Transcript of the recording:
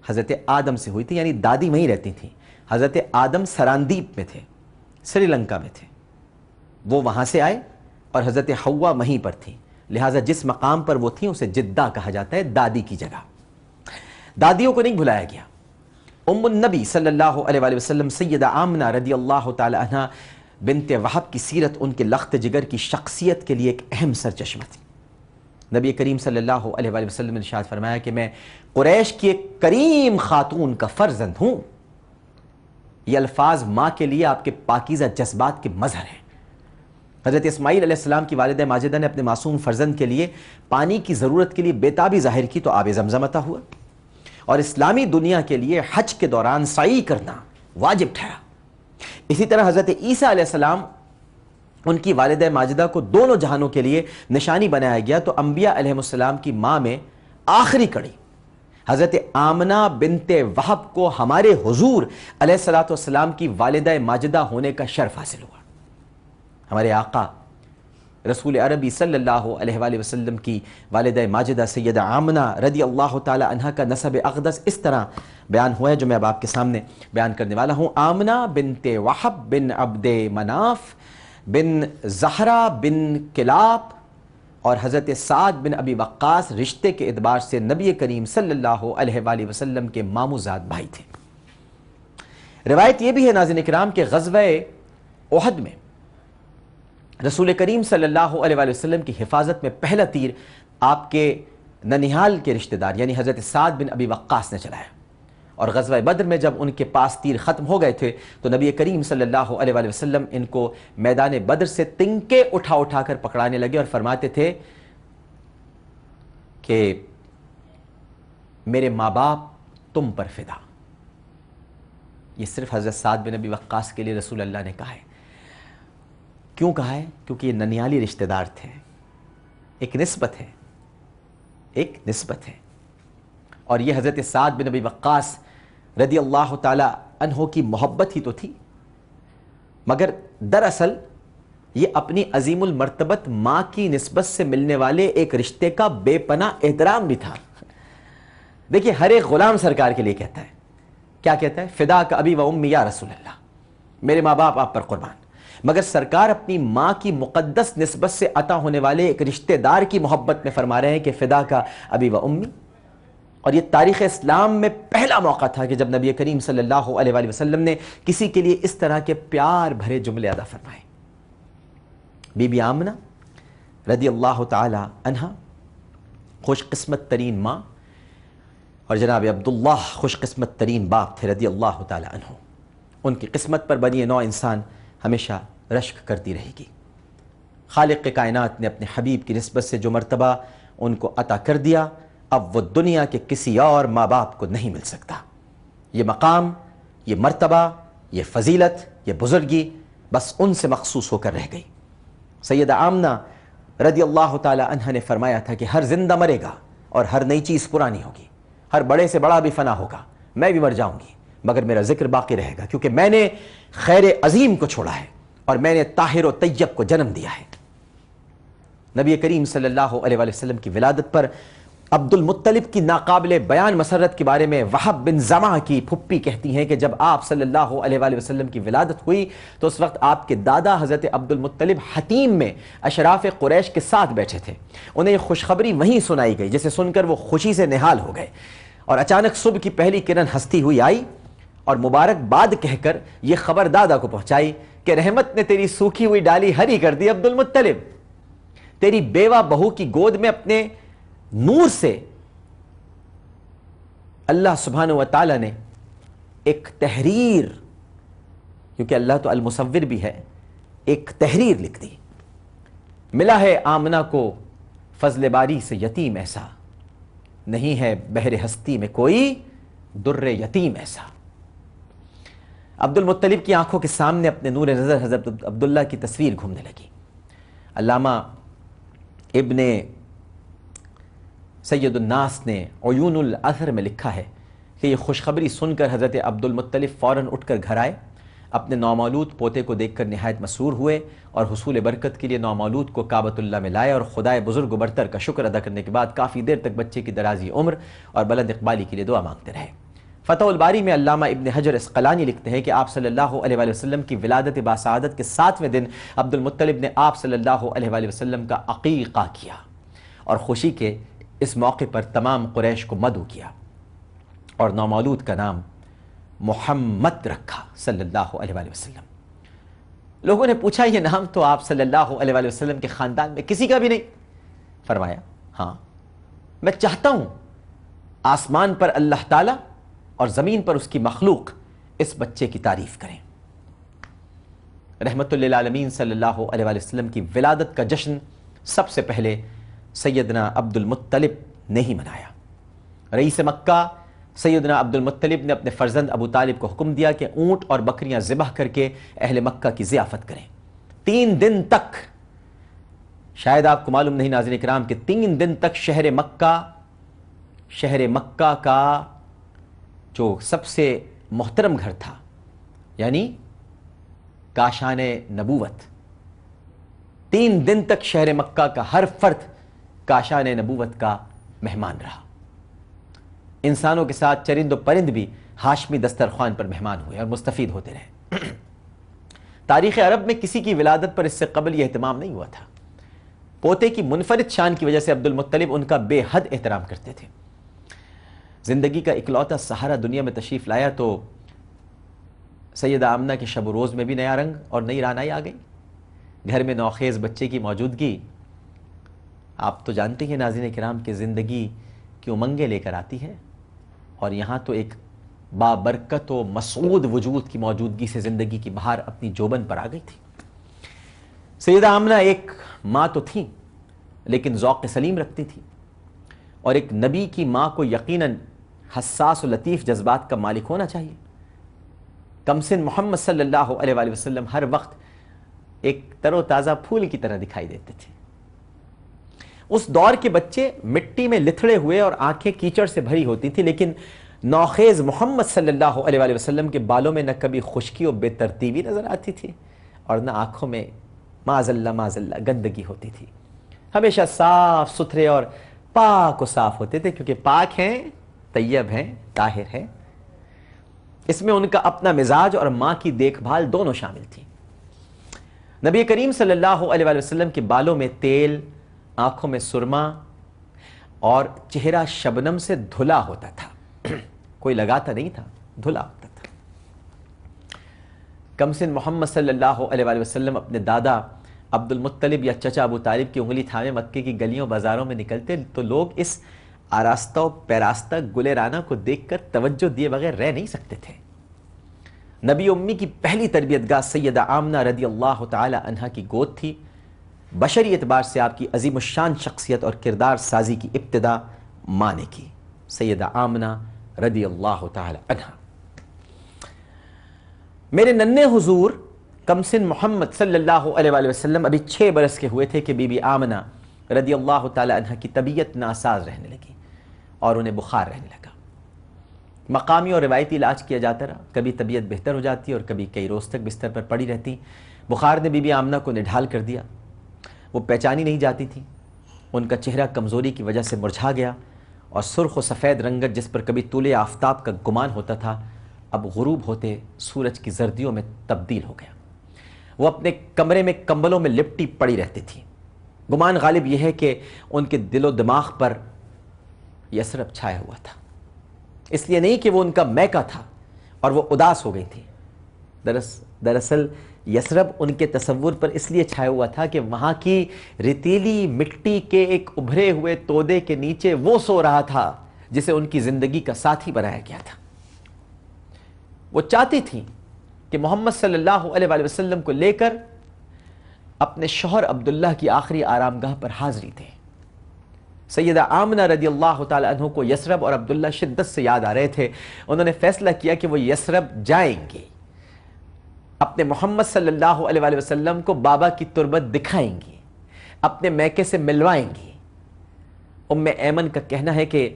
حضرت آدم سے ہوئی تھی، یعنی دادی وہیں رہتی تھیں. حضرت آدم سراندیپ میں تھے، سری لنکا میں تھے، وہ وہاں سے آئے اور حضرت حوا وہیں پر تھیں. لہٰذا جس مقام پر وہ تھیں اسے جدہ کہا جاتا ہے، دادی کی جگہ. دادیوں کو نہیں بھلایا گیا. ام النبی صلی اللہ علیہ وآلہ وسلم سیدہ آمنہ رضی اللہ تعالی عنہ بنت وہب کی سیرت ان کے لخت جگر کی شخصیت کے لیے ایک اہم سرچشمہ تھی. نبی کریم صلی اللہ علیہ وآلہ وسلم نے ارشاد فرمایا کہ میں قریش کی ایک کریم خاتون کا فرزند ہوں. یہ الفاظ ماں کے لیے آپ کے پاکیزہ جذبات کے مظہر ہیں. حضرت اسماعیل علیہ السلام کی والدہ ماجدہ نے اپنے معصوم فرزند کے لیے پانی کی ضرورت کے لیے بےتابی ظاہر کی تو آب زمزم عطا ہوا، اور اسلامی دنیا کے لیے حج کے دوران سعی کرنا واجب ٹھہرا. اسی طرح حضرت عیسیٰ علیہ السلام ان کی والدہ ماجدہ کو دونوں جہانوں کے لیے نشانی بنایا گیا، تو انبیاء علیہ السلام کی ماں میں آخری کڑی حضرت آمنہ بنت وہب کو ہمارے حضور علیہ السلام کی والدہ ماجدہ ہونے کا شرف حاصل ہوا. ہمارے آقا رسول عربی صلی اللہ علیہ وآلہ وسلم کی والدہ ماجدہ سیدہ آمنہ رضی اللہ تعالی عنہ کا نسب اقدس اس طرح بیان ہوا ہے جو میں اب آپ کے سامنے بیان کرنے والا ہوں. آمنہ بنت وہب بن عبد مناف بن زہرہ بن کلاب اور حضرت سعد بن ابی وقاص رشتے کے اعتبار سے نبی کریم صلی اللہ علیہ وآلہ وسلم کے ماموزاد بھائی تھے. روایت یہ بھی ہے ناظرین کرام کہ غزوہ احد میں رسول کریم صلی اللہ علیہ وآلہ وسلم کی حفاظت میں پہلا تیر آپ کے ننیحال کے رشتہ دار یعنی حضرت سعد بن ابی وقاص نے چلایا، اور غزوہ بدر میں جب ان کے پاس تیر ختم ہو گئے تھے تو نبی کریم صلی اللہ علیہ وآلہ وسلم ان کو میدان بدر سے تنکے اٹھا اٹھا کر پکڑانے لگے اور فرماتے تھے کہ میرے ماں باپ تم پر فدا. یہ صرف حضرت سعد بن ابی وقاص کے لیے رسول اللہ نے کہا ہے. کیوں کہا ہے؟ کیونکہ یہ ننیالی رشتہ دار تھے. ایک نسبت ہے، ایک نسبت ہے. اور یہ حضرت سعد بن ابی وقاص رضی اللہ تعالی عنہ کی محبت ہی تو تھی، مگر دراصل یہ اپنی عظیم المرتبت ماں کی نسبت سے ملنے والے ایک رشتے کا بے پناہ احترام بھی تھا. دیکھیے ہر ایک غلام سرکار کے لیے کہتا ہے، کیا کہتا ہے؟ فدا کا ابی و امی یا رسول اللہ، میرے ماں باپ آپ پر قربان. مگر سرکار اپنی ماں کی مقدس نسبت سے عطا ہونے والے ایک رشتہ دار کی محبت میں فرما رہے ہیں کہ فدا کا ابی و امی. اور یہ تاریخ اسلام میں پہلا موقع تھا کہ جب نبی کریم صلی اللہ علیہ وآلہ وسلم نے کسی کے لیے اس طرح کے پیار بھرے جملے ادا فرمائے. بی بی آمنہ رضی اللہ تعالی عنہ خوش قسمت ترین ماں، اور جناب عبداللہ خوش قسمت ترین باپ تھے رضی اللہ تعالی عنہ. ان کی قسمت پر بنی نوع انسان ہمیشہ رشک کرتی رہے گی. خالق کائنات نے اپنے حبیب کی نسبت سے جو مرتبہ ان کو عطا کر دیا، اب وہ دنیا کے کسی اور ماں باپ کو نہیں مل سکتا. یہ مقام، یہ مرتبہ، یہ فضیلت، یہ بزرگی بس ان سے مخصوص ہو کر رہ گئی. سیدہ آمنہ رضی اللہ تعالی عنہ نے فرمایا تھا کہ ہر زندہ مرے گا اور ہر نئی چیز پرانی ہوگی، ہر بڑے سے بڑا بھی فنا ہوگا، میں بھی مر جاؤں گی مگر میرا ذکر باقی رہے گا، کیونکہ میں نے خیر عظیم کو چھوڑا ہے اور میں نے طاہر و طیب کو جنم دیا ہے. نبی کریم صلی اللہ علیہ وآلہ وسلم کی ولادت پر عبد المطلب کی ناقابل بیان مسرت کے بارے میں وہب بن زمعہ کی پھپھی کہتی ہیں کہ جب آپ صلی اللہ علیہ وآلہ وسلم کی ولادت ہوئی تو اس وقت آپ کے دادا حضرت عبد المطلب حتیم میں اشراف قریش کے ساتھ بیٹھے تھے. انہیں یہ خوشخبری وہیں سنائی گئی جسے سن کر وہ خوشی سے نہال ہو گئے، اور اچانک صبح کی پہلی کرن ہستی ہوئی آئی اور مبارکباد کہہ کر یہ خبر دادا کو پہنچائی کہ رحمت نے تیری سوکھی ہوئی ڈالی ہری کر دی عبد المطلب. تیری بیوہ بہو کی گود میں اپنے نور سے اللہ سبحانہ و تعالی نے ایک تحریر، کیونکہ اللہ تو المصور بھی ہے، ایک تحریر لکھ دی. ملا ہے آمنہ کو فضل باری سے یتیم ایسا، نہیں ہے بحر ہستی میں کوئی در یتیم ایسا. عبد المطلب کی آنکھوں کے سامنے اپنے نور نظر حضرت عبداللہ کی تصویر گھومنے لگی. علامہ ابن سید الناس نے عیون الاثر میں لکھا ہے کہ یہ خوشخبری سن کر حضرت عبد المطلب فوراً اٹھ کر گھر آئے، اپنے نومولود پوتے کو دیکھ کر نہایت مسرور ہوئے اور حصول برکت کے لیے نومولود کو کعبۃ اللہ میں لائے اور خدائے بزرگ و برتر کا شکر ادا کرنے کے بعد کافی دیر تک بچے کی درازی عمر اور بلند اقبالی کے لیے دعا مانگتے رہے. فتح الباری میں علامہ ابن حجر اسقلانی لکھتے ہیں کہ آپ صلی اللہ علیہ وآلہ وسلم کی ولادت باسعادت کے 7ویں دن عبد المطلب نے آپ صلی اللہ علیہ وآلہ وسلم کا عقیقہ کیا اور خوشی کے اس موقع پر تمام قریش کو مدعو کیا اور نومولود کا نام محمد رکھا صلی اللہ علیہ وآلہ وسلم۔ لوگوں نے پوچھا یہ نام تو آپ صلی اللہ علیہ وآلہ وسلم کے خاندان میں کسی کا بھی نہیں۔ فرمایا ہاں، میں چاہتا ہوں آسمان پر اللہ تعالیٰ اور زمین پر اس کی مخلوق اس بچے کی تعریف کریں۔ رحمت للعالمین صلی اللہ علیہ وآلہ وسلم کی ولادت کا جشن سب سے پہلے سیدنا عبد المطلب نے ہی منایا۔ رئیس مکہ سیدنا عبد المطلب نے اپنے فرزند ابو طالب کو حکم دیا کہ اونٹ اور بکریاں ذبح کر کے اہل مکہ کی ضیافت کریں۔ 3 دن تک، شاید آپ کو معلوم نہیں ناظرین کرام، کہ 3 دن تک شہر مکہ کا جو سب سے محترم گھر تھا، یعنی کاشان نبوت، 3 دن تک شہر مکہ کا ہر فرد کاشان نبوت کا مہمان رہا۔ انسانوں کے ساتھ چرند و پرند بھی ہاشمی دسترخوان پر مہمان ہوئے اور مستفید ہوتے رہے۔ تاریخ عرب میں کسی کی ولادت پر اس سے قبل یہ اہتمام نہیں ہوا تھا۔ پوتے کی منفرد شان کی وجہ سے عبد المطلب ان کا بے حد احترام کرتے تھے۔ زندگی کا اکلوتا سہارا دنیا میں تشریف لایا تو سیدہ آمنہ کے شب و روز میں بھی نیا رنگ اور نئی رانائی آ گئی۔ گھر میں نوخیز بچے کی موجودگی، آپ تو جانتے ہیں ناظرین کرام کہ زندگی کی امنگیں لے کر آتی ہے، اور یہاں تو ایک بابرکت و مسعود وجود کی موجودگی سے زندگی کی بہار اپنی جوبن پر آ گئی تھی۔ سیدہ آمنہ ایک ماں تو تھیں لیکن ذوق سلیم رکھتی تھی، اور ایک نبی کی ماں کو یقیناً حساس و لطیف جذبات کا مالک ہونا چاہیے۔ کم سن محمد صلی اللہ علیہ وآلہ وسلم ہر وقت ایک تر و تازہ پھول کی طرح دکھائی دیتے تھے۔ اس دور کے بچے مٹی میں لتھڑے ہوئے اور آنکھیں کیچڑ سے بھری ہوتی تھی، لیکن نوخیز محمد صلی اللہ علیہ وآلہ وسلم کے بالوں میں نہ کبھی خشکی و بے ترتیبی نظر آتی تھی اور نہ آنکھوں میں معاذ اللہ گندگی ہوتی تھی۔ ہمیشہ صاف ستھرے اور پاک و صاف ہوتے تھے، کیونکہ پاک ہیں، طیب ہیں، طاہر ہیں۔ اس میں ان کا اپنا مزاج اور ماں کی دیکھ بھال دونوں شامل تھی۔ نبی کریم صلی اللہ علیہ وآلہ وسلم کے بالوں میں تیل، آنکھوں میں سرما اور چہرہ شبنم سے دھلا ہوتا تھا، کوئی لگاتا نہیں تھا، دھلا ہوتا تھا۔ کم سن محمد صلی اللہ علیہ وآلہ وسلم اپنے دادا عبد المطلب یا چچا ابو طالب کی انگلی تھامے مکے کی گلیوں بازاروں میں نکلتے تو لوگ اس آراستہ و پیراستہ گلے کو دیکھ کر توجہ دیے بغیر رہ نہیں سکتے تھے۔ نبی امی کی پہلی تربیت گاہ سیدہ آمنہ رضی اللہ تعالی عنہا کی گود تھی۔ بشری اعتبار سے آپ کی عظیم الشان شخصیت اور کردار سازی کی ابتدا ماں نے کی، سیدہ آمنہ رضی اللہ تعالی عنہا۔ میرے ننھے حضور کم سن محمد صلی اللہ علیہ وآلہ وسلم ابھی 6 برس کے ہوئے تھے کہ بی بی آمنہ رضی اللہ تعالی عنہا کی طبیعت ناساز رہنے لگی اور انہیں بخار رہنے لگا۔ مقامی اور روایتی علاج کیا جاتا رہا، کبھی طبیعت بہتر ہو جاتی اور کبھی کئی روز تک بستر پر پڑی رہتی۔ بخار نے بی بی آمنہ کو نڈھال کر دیا، وہ پہچانی نہیں جاتی تھی، ان کا چہرہ کمزوری کی وجہ سے مرجھا گیا اور سرخ و سفید رنگت جس پر کبھی طلوع آفتاب کا گمان ہوتا تھا اب غروب ہوتے سورج کی زردیوں میں تبدیل ہو گیا۔ وہ اپنے کمرے میں کمبلوں میں لپٹی پڑی رہتی تھی۔ گمان غالب یہ ہے کہ ان کے دل و دماغ پر یثرب چھایا ہوا تھا، اس لیے نہیں کہ وہ ان کا میکہ تھا اور وہ اداس ہو گئی تھی۔ دراصل یثرب ان کے تصور پر اس لیے چھایا ہوا تھا کہ وہاں کی ریتیلی مٹی کے ایک ابھرے ہوئے تودے کے نیچے وہ سو رہا تھا جسے ان کی زندگی کا ساتھی بنایا گیا تھا۔ وہ چاہتی تھیں کہ محمد صلی اللہ علیہ وآلہ وسلم کو لے کر اپنے شوہر عبداللہ کی آخری آرام گاہ پر حاضری دیں۔ سیدہ آمنہ رضی اللہ تعالی عنہ کو یثرب اور عبداللہ شدت سے یاد آ رہے تھے۔ انہوں نے فیصلہ کیا کہ وہ یثرب جائیں گے، اپنے محمد صلی اللہ علیہ وآلہ وسلم کو بابا کی تربت دکھائیں گی، اپنے میکے سے ملوائیں گی۔ ام ایمن کا کہنا ہے کہ